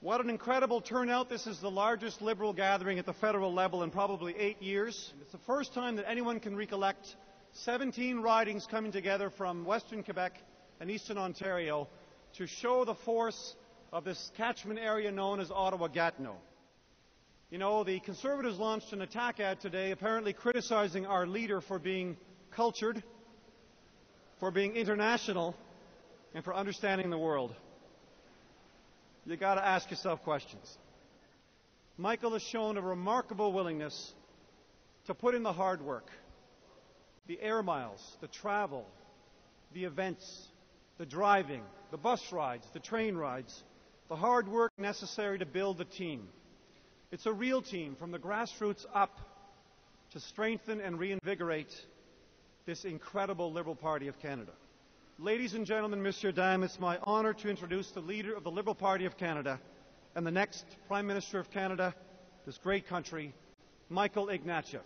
What an incredible turnout. This is the largest Liberal gathering at the federal level in probably 8 years. It's the first time that anyone can recollect 17 ridings coming together from Western Quebec and Eastern Ontario to show the force of this catchment area known as Ottawa Gatineau. You know, the Conservatives launched an attack ad today apparently criticizing our leader for being cultured, for being international, and for understanding the world. You got to ask yourself questions. Michael has shown a remarkable willingness to put in the hard work, the air miles, the travel, the events, the driving, the bus rides, the train rides, the hard work necessary to build a team. It's a real team from the grassroots up to strengthen and reinvigorate this incredible Liberal Party of Canada. Ladies and gentlemen, Messieurs, Dames, it's my honour to introduce the leader of the Liberal Party of Canada and the next Prime Minister of Canada, this great country, Michael Ignatieff.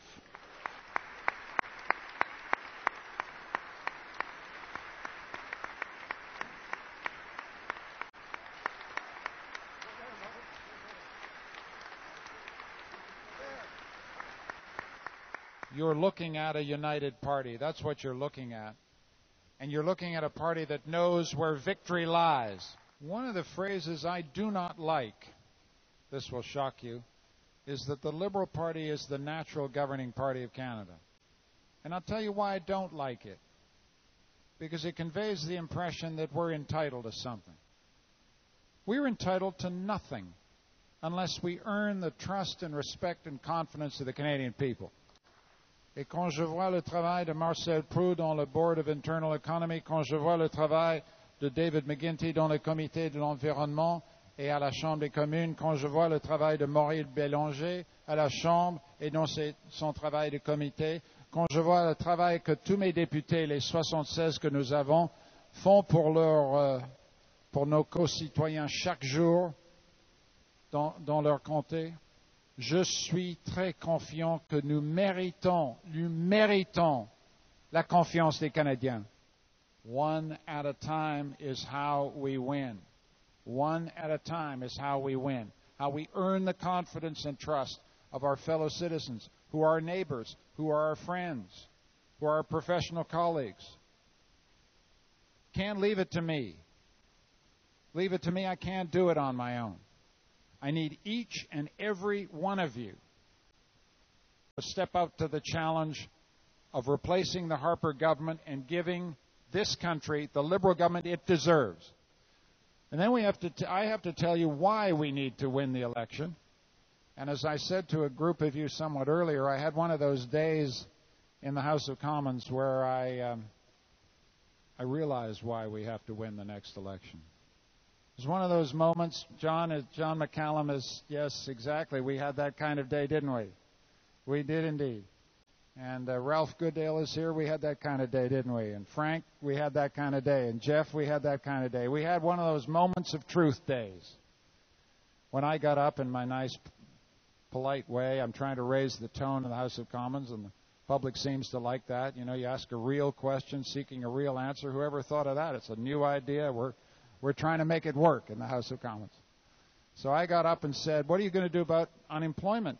You're looking at a united party. That's what you're looking at. And you're looking at a party that knows where victory lies. One of the phrases I do not like, this will shock you, is that the Liberal Party is the natural governing party of Canada. And I'll tell you why I don't like it. Because it conveys the impression that we're entitled to something. We're entitled to nothing unless we earn the trust and respect and confidence of the Canadian people. Et quand je vois le travail de Marcel Proulx dans le Board of Internal Economy, quand je vois le travail de David McGuinty dans le Comité de l'Environnement et à la Chambre des communes, quand je vois le travail de Maurice Bélanger à la Chambre et dans son travail de comité, quand je vois le travail que tous mes députés, les 76 que nous avons, font pour nos concitoyens chaque jour dans leur comté, je suis très confiant que nous méritons la confiance des Canadiens. One at a time is how we win. One at a time is how we win. How we earn the confidence and trust of our fellow citizens, who are our neighbors, who are our friends, who are our professional colleagues. Can't leave it to me. Leave it to me, I can't do it on my own. I need each and every one of you to step up to the challenge of replacing the Harper government and giving this country the Liberal government it deserves. And then I have to tell you why we need to win the election. And as I said to a group of you somewhat earlier, I had one of those days in the House of Commons where I realized why we have to win the next election. It was one of those moments, John McCallum is, yes, exactly, we had that kind of day, didn't we? We did indeed. And Ralph Goodale is here, we had that kind of day, didn't we? And Frank, we had that kind of day. And Jeff, we had that kind of day. We had one of those moments of truth days. When I got up in my nice, polite way, I'm trying to raise the tone in the House of Commons, and the public seems to like that. You know, you ask a real question, seeking a real answer. Whoever thought of that? It's a new idea. We're trying to make it work in the House of Commons. So I got up and said, what are you going to do about unemployment,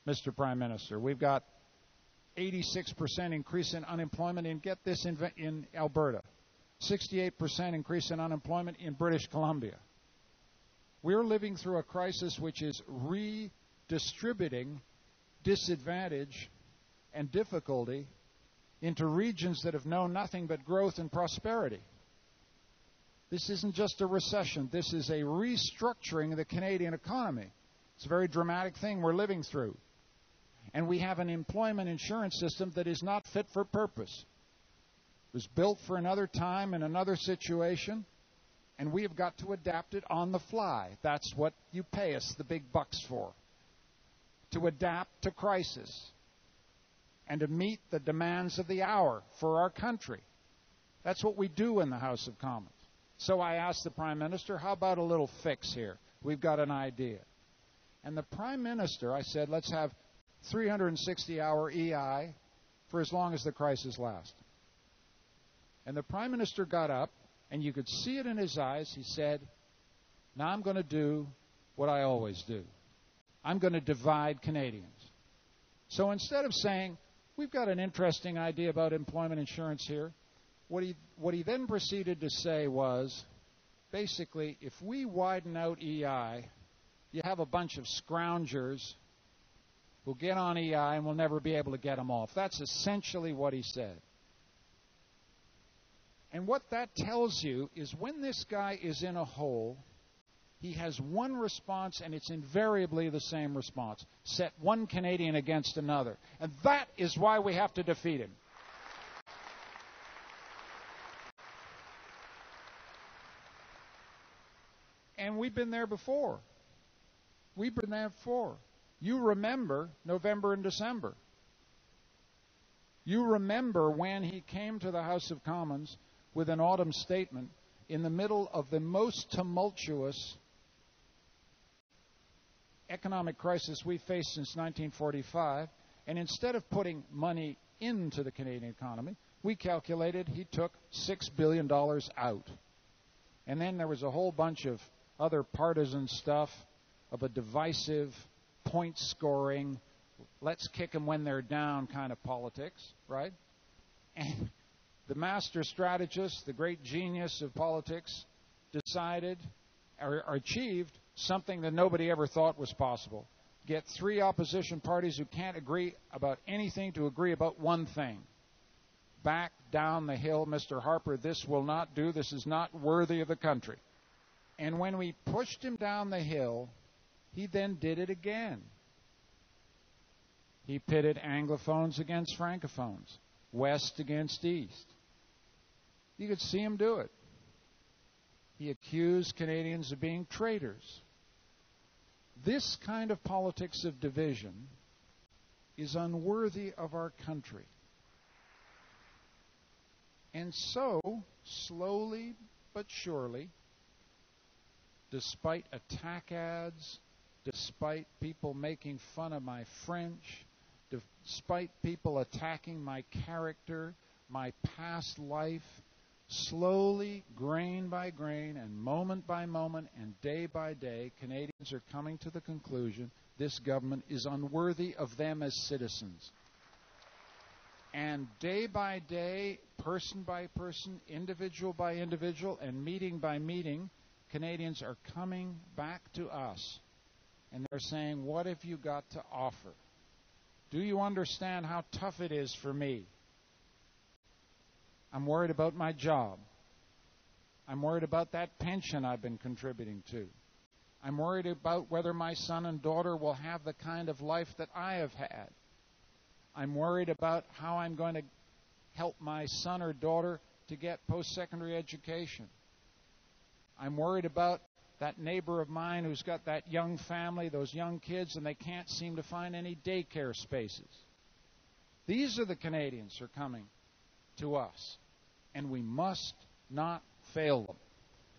Mr. Prime Minister? We've got 86% increase in unemployment, and get this in Alberta, 68% increase in unemployment in British Columbia. We're living through a crisis which is redistributing disadvantage and difficulty into regions that have known nothing but growth and prosperity. This isn't just a recession. This is a restructuring of the Canadian economy. It's a very dramatic thing we're living through. And we have an employment insurance system that is not fit for purpose. It was built for another time and another situation, and we have got to adapt it on the fly. That's what you pay us the big bucks for, to adapt to crisis and to meet the demands of the hour for our country. That's what we do in the House of Commons. So I asked the Prime Minister, how about a little fix here? We've got an idea. And the Prime Minister, I said, let's have 360-hour EI for as long as the crisis lasts. And the Prime Minister got up, and you could see it in his eyes. He said, Now I'm going to do what I always do. I'm going to divide Canadians. So instead of saying, we've got an interesting idea about employment insurance here, what he then proceeded to say was, basically, if we widen out EI, you have a bunch of scroungers who get on EI and we'll never be able to get them off. That's essentially what he said. And what that tells you is when this guy is in a hole, he has one response, and it's invariably the same response. Set one Canadian against another. And that is why we have to defeat him. And we've been there before. We've been there before. You remember November and December. You remember when he came to the House of Commons with an autumn statement in the middle of the most tumultuous economic crisis we've faced since 1945, and instead of putting money into the Canadian economy, we calculated he took $6 billion out. And then there was a whole bunch of other partisan stuff of a divisive, point-scoring, let's kick them when they're down kind of politics, right? And the master strategist, the great genius of politics, decided or achieved something that nobody ever thought was possible. Get three opposition parties who can't agree about anything to agree about one thing. Back down the hill, Mr. Harper, this will not do. This is not worthy of the country. And when we pushed him down the hill, he then did it again. He pitted Anglophones against Francophones, West against East. You could see him do it. He accused Canadians of being traitors. This kind of politics of division is unworthy of our country. And so, slowly but surely, despite attack ads, despite people making fun of my French, despite people attacking my character, my past life, slowly, grain by grain, and moment by moment, and day by day, Canadians are coming to the conclusion this government is unworthy of them as citizens. And day by day, person by person, individual by individual, and meeting by meeting, Canadians are coming back to us. And they're saying, what have you got to offer? Do you understand how tough it is for me? I'm worried about my job. I'm worried about that pension I've been contributing to. I'm worried about whether my son and daughter will have the kind of life that I have had. I'm worried about how I'm going to help my son or daughter to get post-secondary education. I'm worried about that neighbor of mine who's got that young family, those young kids, and they can't seem to find any daycare spaces. These are the Canadians who are coming to us, and we must not fail them.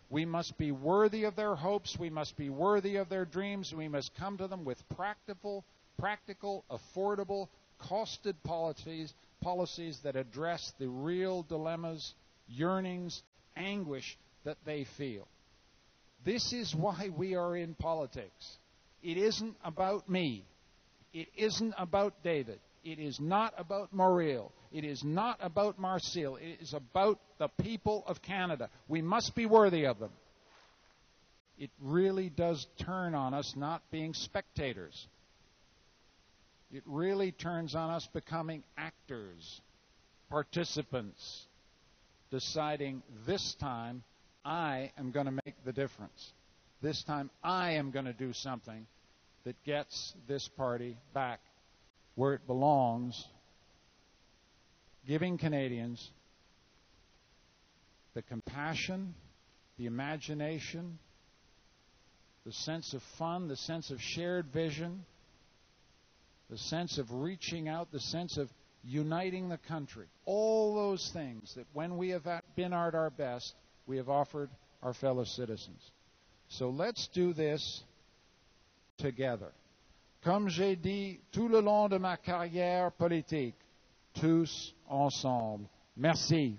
We must be worthy of their hopes. We must be worthy of their dreams. We must come to them with practical, affordable, costed policies that address the real dilemmas, yearnings, anguish that they feel. This is why we are in politics. It isn't about me. It isn't about David. It is not about Mauriel. It is not about Marcel. It is about the people of Canada. We must be worthy of them. It really does turn on us not being spectators. It really turns on us becoming actors, participants, deciding this time I am going to make the difference. This time I am going to do something that gets this party back where it belongs, giving Canadians the compassion, the imagination, the sense of fun, the sense of shared vision, the sense of reaching out, the sense of uniting the country. All those things that when we have been at our best, we have offered our fellow citizens. So let's do this together. Comme j'ai dit tout le long de ma carrière politique, tous ensemble. Merci.